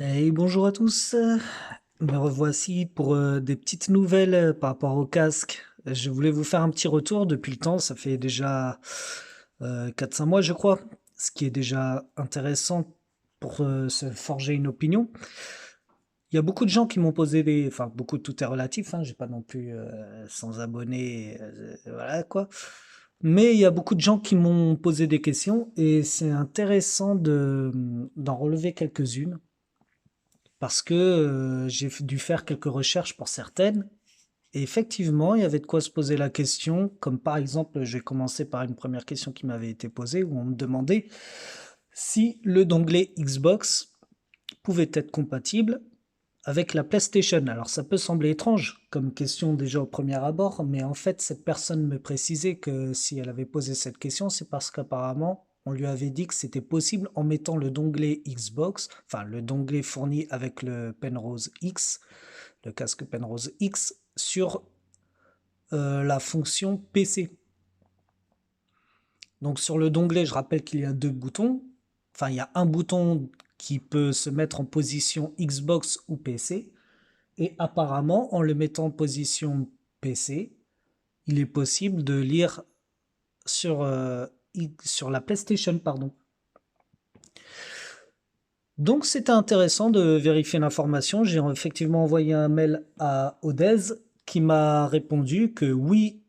Et bonjour à tous, me revoici pour des petites nouvelles par rapport au casque. Je voulais vous faire un petit retour depuis le temps, ça fait déjà 4-5 mois je crois, ce qui est déjà intéressant pour se forger une opinion. Il y a beaucoup de gens qui m'ont posé des... Enfin, beaucoup, tout est relatif, hein, j'ai pas non plus 100 abonnés, voilà quoi. Mais il y a beaucoup de gens qui m'ont posé des questions et c'est intéressant d'en relever quelques-unes parce que j'ai dû faire quelques recherches pour certaines. Et effectivement, il y avait de quoi se poser la question, comme par exemple, je vais commencer par une première question qui m'avait été posée, où on me demandait si le dongle Xbox pouvait être compatible avec la PlayStation. Alors ça peut sembler étrange comme question déjà au premier abord, mais en fait cette personne me précisait que si elle avait posé cette question, c'est parce qu'apparemment on lui avait dit que c'était possible en mettant le dongle Xbox, enfin le dongle fourni avec le Penrose X, le casque Penrose X, sur la fonction PC. Donc sur le dongle, je rappelle qu'il y a deux boutons. Enfin, il y a un bouton qui peut se mettre en position Xbox ou PC. Et apparemment, en le mettant en position PC, il est possible de lire sur, sur la PlayStation, pardon. Donc c'était intéressant de vérifier l'information. J'ai effectivement envoyé un mail à Odez qui m'a répondu que oui,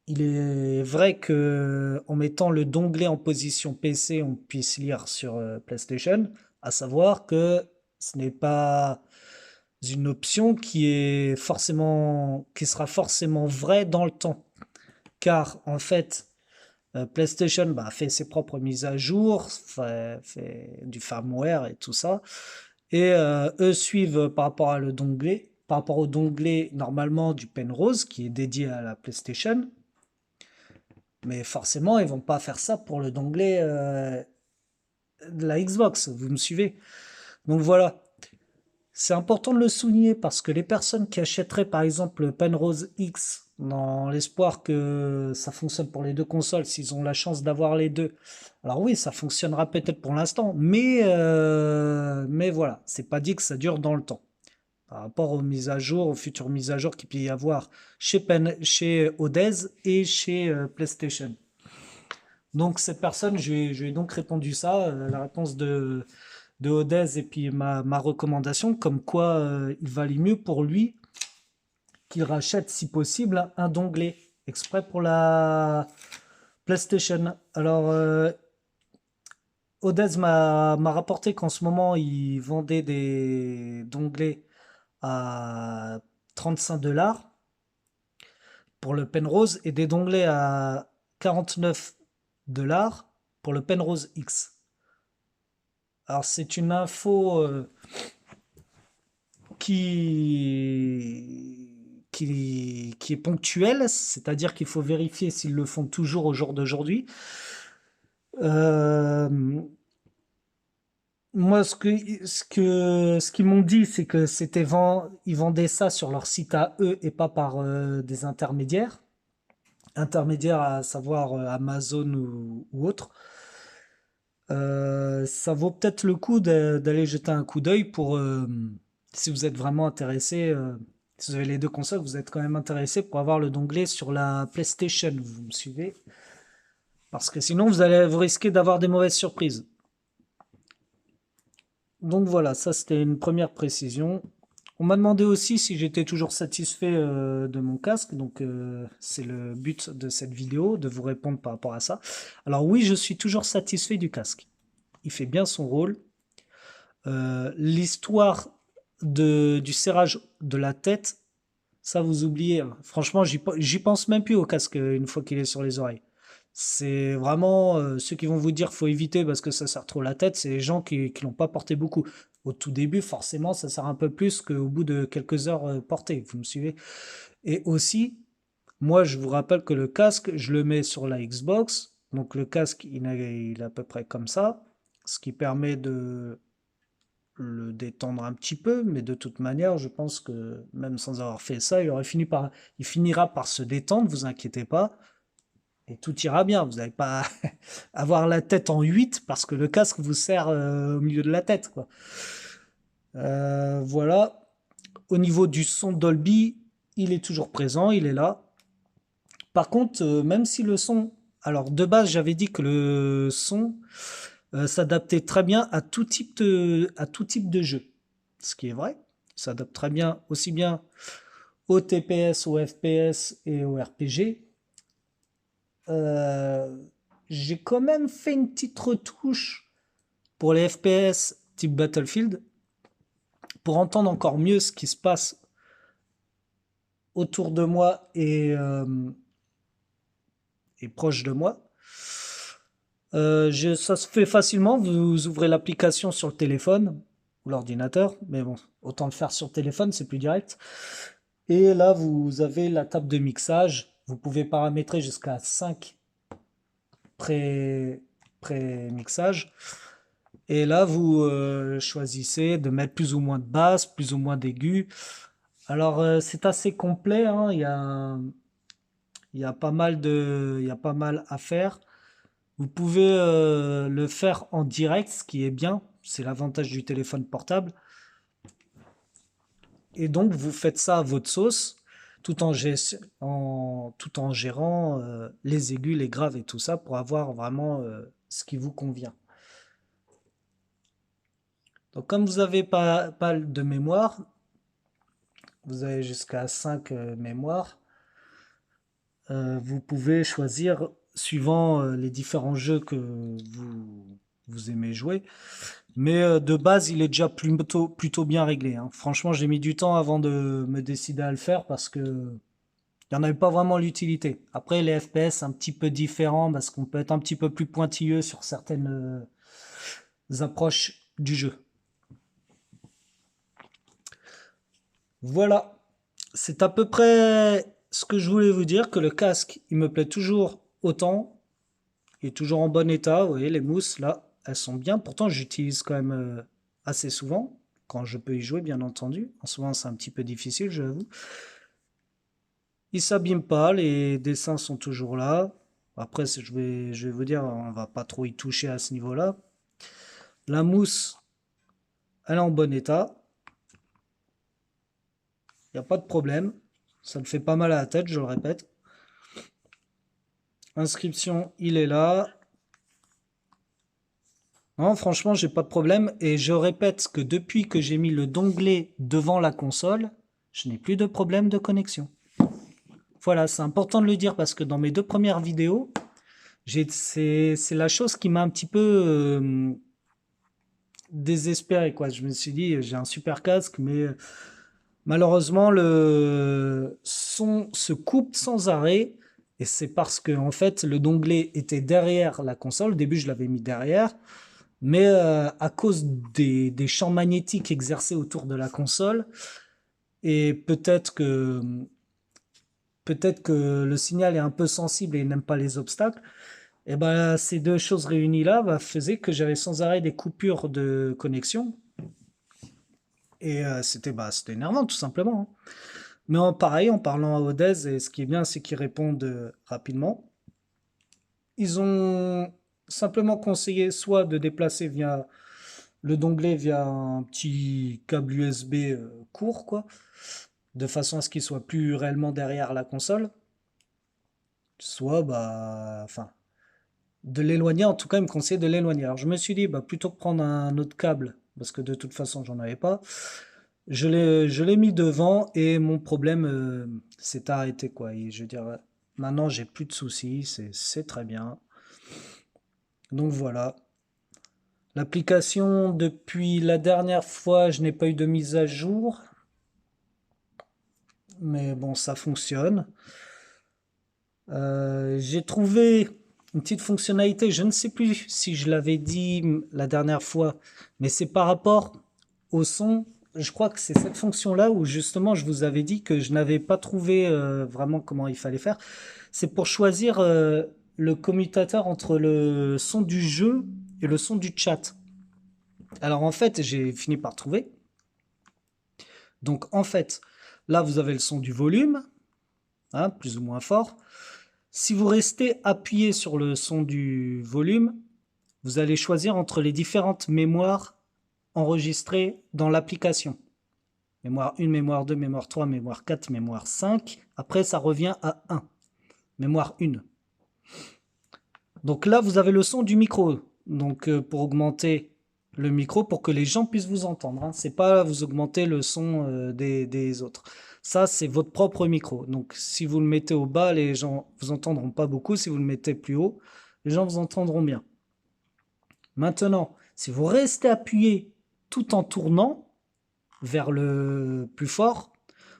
il est vrai que en mettant le dongle en position PC, on puisse lire sur PlayStation, à savoir que ce n'est pas une option qui sera forcément vraie dans le temps. Car en fait, PlayStation fait ses propres mises à jour, fait du firmware et tout ça. Et eux suivent par rapport au dongle normalement du Penrose qui est dédié à la PlayStation. Mais forcément, ils vont pas faire ça pour le dongle de la Xbox. Vous me suivez? Donc voilà. C'est important de le souligner parce que les personnes qui achèteraient par exemple le Penrose X dans l'espoir que ça fonctionne pour les deux consoles, s'ils ont la chance d'avoir les deux, alors oui, ça fonctionnera peut-être pour l'instant, mais voilà, c'est pas dit que ça dure dans le temps. Par rapport aux mises à jour, aux futures mises à jour qu'il peut y avoir chez Odez et chez PlayStation. Donc cette personne, je lui ai donc répondu ça, la réponse de Odez et puis ma recommandation, comme quoi il valait mieux pour lui qu'il rachète si possible un dongle exprès pour la PlayStation. Alors Odez m'a rapporté qu'en ce moment il vendait des donglets à 35 $ pour le Penrose et des donglets à 49 $ pour le Penrose X. Alors c'est une info qui est ponctuelle, c'est-à-dire qu'il faut vérifier s'ils le font toujours au jour d'aujourd'hui. Euh, Moi, ce qu'ils m'ont dit, c'est que ils vendaient ça sur leur site à eux et pas par des intermédiaires. Intermédiaires à savoir Amazon ou autre. Ça vaut peut-être le coup d'aller jeter un coup d'œil pour, si vous êtes vraiment intéressé, si vous avez les deux consoles, vous êtes quand même intéressé pour avoir le dongle sur la PlayStation, vous me suivez? Parce que sinon, vous risquez d'avoir des mauvaises surprises. Donc voilà, ça c'était une première précision. On m'a demandé aussi si j'étais toujours satisfait de mon casque, donc c'est le but de cette vidéo, de vous répondre par rapport à ça. Alors oui, je suis toujours satisfait du casque. Il fait bien son rôle. L'histoire du serrage de la tête, ça vous oubliez, hein. Franchement, j'y pense même plus au casque une fois qu'il est sur les oreilles. C'est vraiment ceux qui vont vous dire faut éviter parce que ça sert trop la tête, c'est les gens qui l'ont pas porté beaucoup. Au tout début, forcément, ça sert un peu plus qu'au bout de quelques heures portées. Vous me suivez? Et aussi, moi, je vous rappelle que le casque, je le mets sur la Xbox. Donc le casque, il est à peu près comme ça, ce qui permet de le détendre un petit peu, mais de toute manière, je pense que même sans avoir fait ça, il finira par se détendre, vous inquiétez pas, et tout ira bien. Vous n'allez pas avoir la tête en 8 parce que le casque vous serre au milieu de la tête, quoi. Voilà. Au niveau du son Dolby, il est toujours présent, il est là. Par contre, même si le son... Alors, de base, j'avais dit que le son s'adaptait très bien à tout type de jeu. Ce qui est vrai. Il s'adapte très bien, aussi bien au TPS, au FPS et au RPG. Euh, j'ai quand même fait une petite retouche pour les FPS type Battlefield pour entendre encore mieux ce qui se passe autour de moi et proche de moi. Ça se fait facilement. Vous ouvrez l'application sur le téléphone ou l'ordinateur, mais bon, autant le faire sur le téléphone, c'est plus direct. Et là, vous avez la table de mixage. Vous pouvez paramétrer jusqu'à 5 pré, pré-mixage. Et là, vous choisissez de mettre plus ou moins de basse, plus ou moins d'aigu. Alors, c'est assez complet, hein. Il y a pas mal il y a pas mal à faire. Vous pouvez le faire en direct, ce qui est bien. C'est l'avantage du téléphone portable. Et donc, vous faites ça à votre sauce, tout en gérant les aigus, les graves et tout ça pour avoir vraiment ce qui vous convient. Donc, comme vous n'avez pas de mémoire, vous avez jusqu'à 5 mémoires, vous pouvez choisir, suivant les différents jeux que vous aimez jouer. Mais de base, il est déjà plutôt bien réglé, hein. Franchement, j'ai mis du temps avant de me décider à le faire parce que il n'y en avait pas vraiment l'utilité. Après, les FPS, un petit peu différent parce qu'on peut être un petit peu plus pointilleux sur certaines approches du jeu. Voilà, c'est à peu près ce que je voulais vous dire, que le casque, il me plaît toujours autant, il est toujours en bon état. Vous voyez, les mousses, là, elles sont bien. Pourtant, j'utilise quand même assez souvent, quand je peux y jouer, bien entendu. En ce moment, c'est un petit peu difficile, j'avoue. Il s'abîme pas, les dessins sont toujours là. Après, je vais vous dire, on va pas trop y toucher à ce niveau-là. La mousse, elle est en bon état. Il n'y a pas de problème. Ça me fait pas mal à la tête, je le répète. Inscription, il est là. Non, franchement, j'ai pas de problème. Et je répète que depuis que j'ai mis le dongle devant la console, je n'ai plus de problème de connexion. Voilà, c'est important de le dire parce que dans mes deux premières vidéos, c'est la chose qui m'a un petit peu désespéré, quoi. Je me suis dit, j'ai un super casque, mais malheureusement, le son se coupe sans arrêt. Et c'est parce que, en fait, le dongle était derrière la console. Au début, je l'avais mis derrière. Mais à cause des champs magnétiques exercés autour de la console, et peut-être que le signal est un peu sensible et n'aime pas les obstacles, et ben ces deux choses réunies là faisaient que j'avais sans arrêt des coupures de connexion. Et c'était énervant tout simplement, hein. Mais pareil, en parlant à Odez, et ce qui est bien, c'est qu'ils répondent rapidement. Ils ont simplement conseillé soit de déplacer le dongle via un petit câble USB court, quoi, de façon à ce qu'il soit plus réellement derrière la console, soit, bah, enfin, de l'éloigner. En tout cas, il me conseillait de l'éloigner. Alors, je me suis dit, bah, plutôt que prendre un autre câble, parce que de toute façon, j'en avais pas, je l'ai mis devant et mon problème s'est arrêté, quoi. Et je veux dire, maintenant, j'ai plus de soucis, c'est très bien. Donc voilà. L'application, depuis la dernière fois, je n'ai pas eu de mise à jour, mais bon, ça fonctionne. J'ai trouvé une petite fonctionnalité, je ne sais plus si je l'avais dit la dernière fois, mais c'est par rapport au son. Je crois que c'est cette fonction-là où justement je vous avais dit que je n'avais pas trouvé vraiment comment il fallait faire. C'est pour choisir le commutateur entre le son du jeu et le son du chat. Alors en fait, j'ai fini par trouver. Donc en fait, là vous avez le son du volume, hein, plus ou moins fort. Si vous restez appuyé sur le son du volume, vous allez choisir entre les différentes mémoires enregistré dans l'application. Mémoire 1, mémoire 2, mémoire 3, mémoire 4, mémoire 5. Après, ça revient à 1. Mémoire 1. Donc là, vous avez le son du micro. Donc pour augmenter le micro, pour que les gens puissent vous entendre, hein. C'est pas vous augmenter le son des autres. Ça, c'est votre propre micro. Donc si vous le mettez au bas, les gens vous entendront pas beaucoup. Si vous le mettez plus haut, les gens vous entendront bien. Maintenant, si vous restez appuyé tout en tournant vers le plus fort,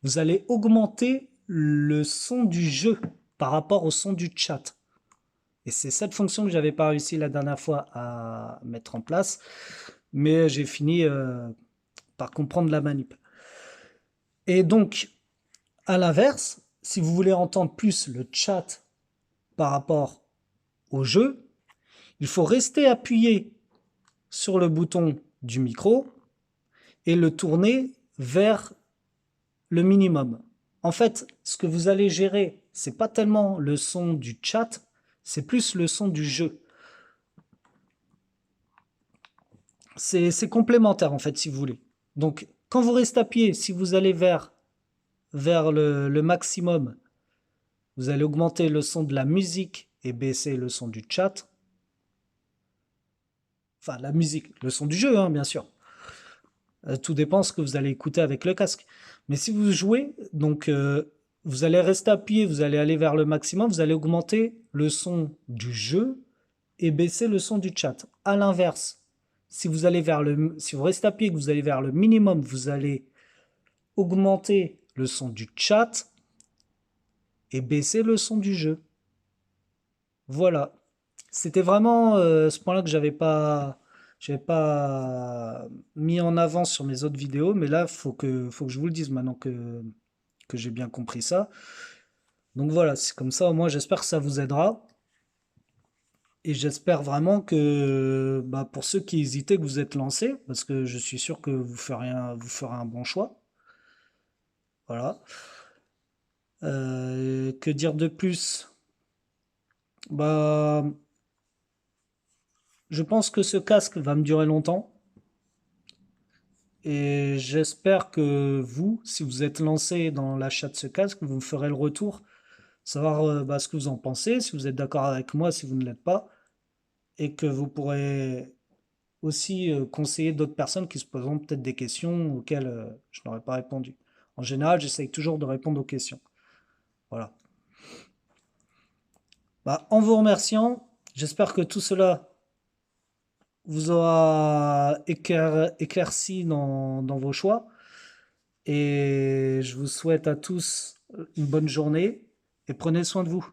vous allez augmenter le son du jeu par rapport au son du chat. Et c'est cette fonction que j'avais pas réussi la dernière fois à mettre en place, mais j'ai fini par comprendre la manip. Et donc, à l'inverse, si vous voulez entendre plus le chat par rapport au jeu, il faut rester appuyé sur le bouton du micro et le tourner vers le minimum. En fait, ce que vous allez gérer, c'est pas tellement le son du chat, c'est plus le son du jeu. C'est complémentaire en fait, si vous voulez. Donc, quand vous restez appuyé, si vous allez vers le maximum, vous allez augmenter le son de la musique et baisser le son du chat. Enfin, la musique, le son du jeu, hein, bien sûr. Tout dépend de ce que vous allez écouter avec le casque. Mais si vous jouez, donc vous allez rester appuyé, vous allez aller vers le maximum, vous allez augmenter le son du jeu et baisser le son du chat. À l'inverse, si vous restez appuyé et que vous allez vers le minimum, vous allez augmenter le son du chat et baisser le son du jeu. Voilà. C'était vraiment ce point-là que j'avais pas mis en avant sur mes autres vidéos, mais là, faut que je vous le dise maintenant que j'ai bien compris ça. Donc voilà, c'est comme ça, moi j'espère que ça vous aidera. Et j'espère vraiment que bah, pour ceux qui hésitaient, que vous êtes lancés, parce que je suis sûr que vous ferez un bon choix. Voilà. Que dire de plus? Bah, je pense que ce casque va me durer longtemps. Et j'espère que vous, si vous êtes lancé dans l'achat de ce casque, vous me ferez le retour, savoir bah, ce que vous en pensez, si vous êtes d'accord avec moi, si vous ne l'êtes pas, et que vous pourrez aussi conseiller d'autres personnes qui se poseront peut-être des questions auxquelles je n'aurais pas répondu. En général, j'essaye toujours de répondre aux questions. Voilà. Bah, en vous remerciant, j'espère que tout cela vous aura éclairci dans vos choix. Et je vous souhaite à tous une bonne journée et prenez soin de vous.